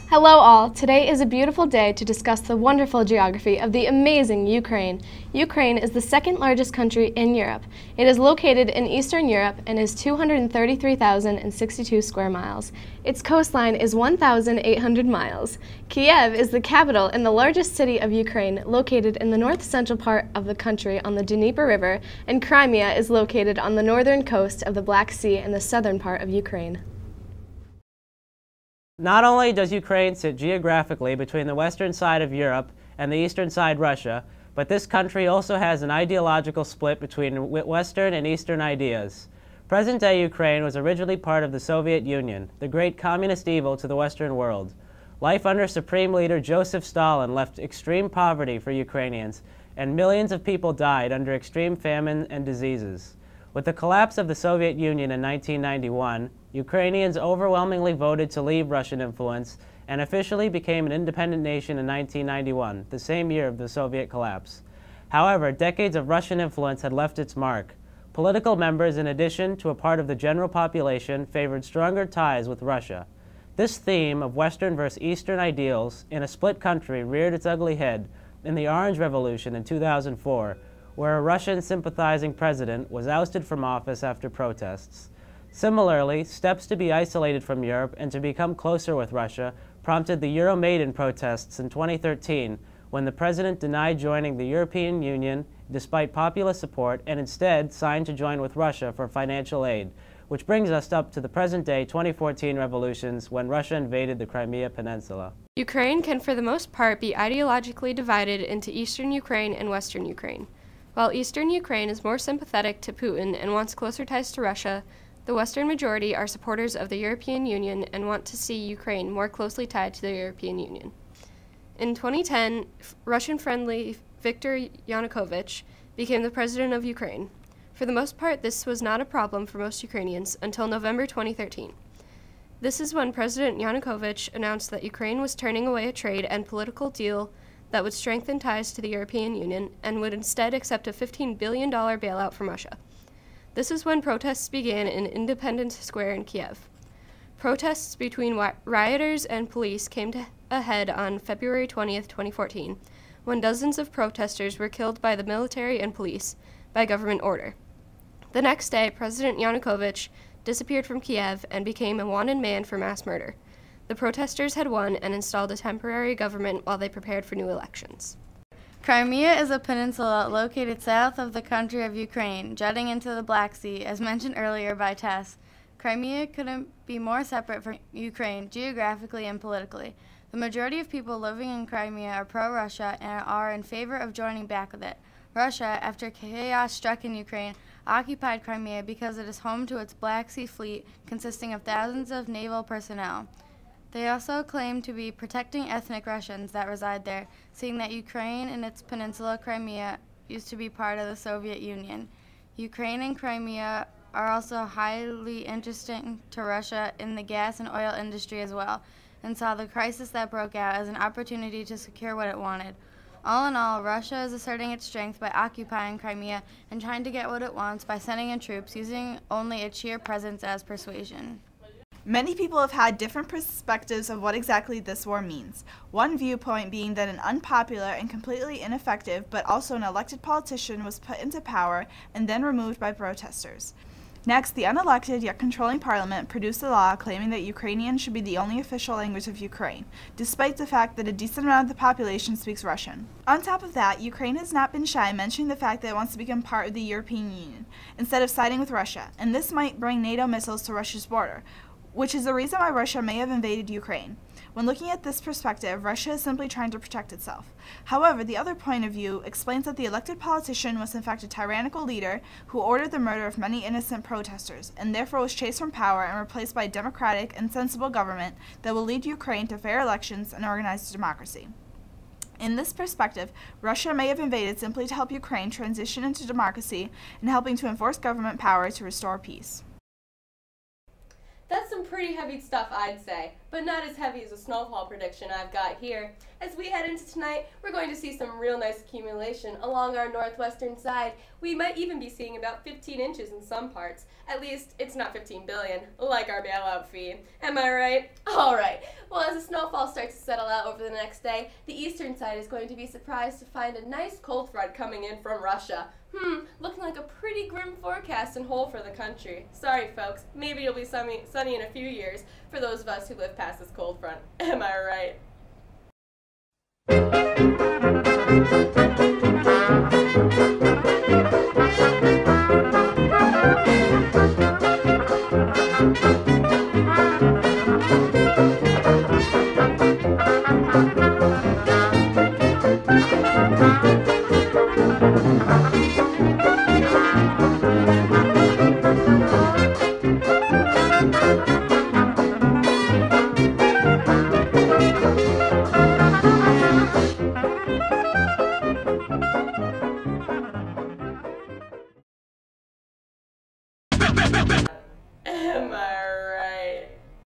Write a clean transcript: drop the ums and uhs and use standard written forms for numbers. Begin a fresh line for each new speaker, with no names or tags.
Hello all! Today is a beautiful day to discuss the wonderful geography of the amazing Ukraine. Ukraine is the second largest country in Europe. It is located in Eastern Europe and is 233,062 square miles. Its coastline is 1,800 miles. Kiev is the capital and the largest city of Ukraine, located in the north-central part of the country on the Dnieper River, and Crimea is located on the northern coast of the Black Sea in the southern part of Ukraine.
Not only does Ukraine sit geographically between the western side of Europe and the eastern side Russia, but this country also has an ideological split between Western and Eastern ideas. Present-day Ukraine was originally part of the Soviet Union, the great communist evil to the Western world. Life under Supreme Leader Joseph Stalin left extreme poverty for Ukrainians, and millions of people died under extreme famine and diseases. With the collapse of the Soviet Union in 1991, Ukrainians overwhelmingly voted to leave Russian influence and officially became an independent nation in 1991, the same year of the Soviet collapse. However, decades of Russian influence had left its mark. Political members, in addition to a part of the general population, favored stronger ties with Russia. This theme of Western versus Eastern ideals in a split country reared its ugly head in the Orange Revolution in 2004, where a Russian sympathizing president was ousted from office after protests. Similarly, steps to be isolated from Europe and to become closer with Russia prompted the Euromaidan protests in 2013, when the president denied joining the European Union despite popular support and instead signed to join with Russia for financial aid, which brings us up to the present-day 2014 revolutions when Russia invaded the Crimea Peninsula.
Ukraine can for the most part be ideologically divided into Eastern Ukraine and Western Ukraine. While Eastern Ukraine is more sympathetic to Putin and wants closer ties to Russia, the Western majority are supporters of the European Union and want to see Ukraine more closely tied to the European Union. In 2010, Russian-friendly Viktor Yanukovych became the president of Ukraine. For the most part, this was not a problem for most Ukrainians until November 2013. This is when President Yanukovych announced that Ukraine was turning away a trade and political deal that would strengthen ties to the European Union and would instead accept a $15 billion bailout from Russia. This is when protests began in Independence Square in Kiev. Protests between rioters and police came to a head on February 20, 2014, when dozens of protesters were killed by the military and police by government order. The next day, President Yanukovych disappeared from Kiev and became a wanted man for mass murder. The protesters had won and installed a temporary government while they prepared for new elections.
Crimea is a peninsula located south of the country of Ukraine, jutting into the Black Sea, as mentioned earlier by Tess. Crimea couldn't be more separate from Ukraine geographically and politically. The majority of people living in Crimea are pro-Russia and are in favor of joining back with it. Russia, after chaos struck in Ukraine, occupied Crimea because it is home to its Black Sea fleet consisting of thousands of naval personnel. They also claim to be protecting ethnic Russians that reside there, seeing that Ukraine and its peninsula Crimea used to be part of the Soviet Union. Ukraine and Crimea are also highly interesting to Russia in the gas and oil industry as well, and saw the crisis that broke out as an opportunity to secure what it wanted. All in all, Russia is asserting its strength by occupying Crimea and trying to get what it wants by sending in troops, using only its sheer presence as persuasion.
Many people have had different perspectives of what exactly this war means. One viewpoint being that an unpopular and completely ineffective, but also an elected politician was put into power and then removed by protesters. Next, the unelected yet controlling parliament produced a law claiming that Ukrainian should be the only official language of Ukraine, despite the fact that a decent amount of the population speaks Russian. On top of that, Ukraine has not been shy mentioning the fact that it wants to become part of the European Union, instead of siding with Russia, and this might bring NATO missiles to Russia's border, which is the reason why Russia may have invaded Ukraine. When looking at this perspective, Russia is simply trying to protect itself. However, the other point of view explains that the elected politician was in fact a tyrannical leader who ordered the murder of many innocent protesters, and therefore was chased from power and replaced by a democratic and sensible government that will lead Ukraine to fair elections and organized democracy. In this perspective, Russia may have invaded simply to help Ukraine transition into democracy and helping to enforce government power to restore peace.
That's some pretty heavy stuff, I'd say. but not as heavy as a snowfall prediction I've got here. As we head into tonight, we're going to see some real nice accumulation along our northwestern side. We might even be seeing about 15 inches in some parts. At least, it's not 15 billion, like our bailout fee. Am I right? Alright. Well, as the snowfall starts to settle out over the next day, the eastern side is going to be surprised to find a nice cold front coming in from Russia. Looking like a pretty grim forecast and whole for the country. Sorry, folks. Maybe it'll be sunny in a few years for those of us who live past this cold front. Am I right?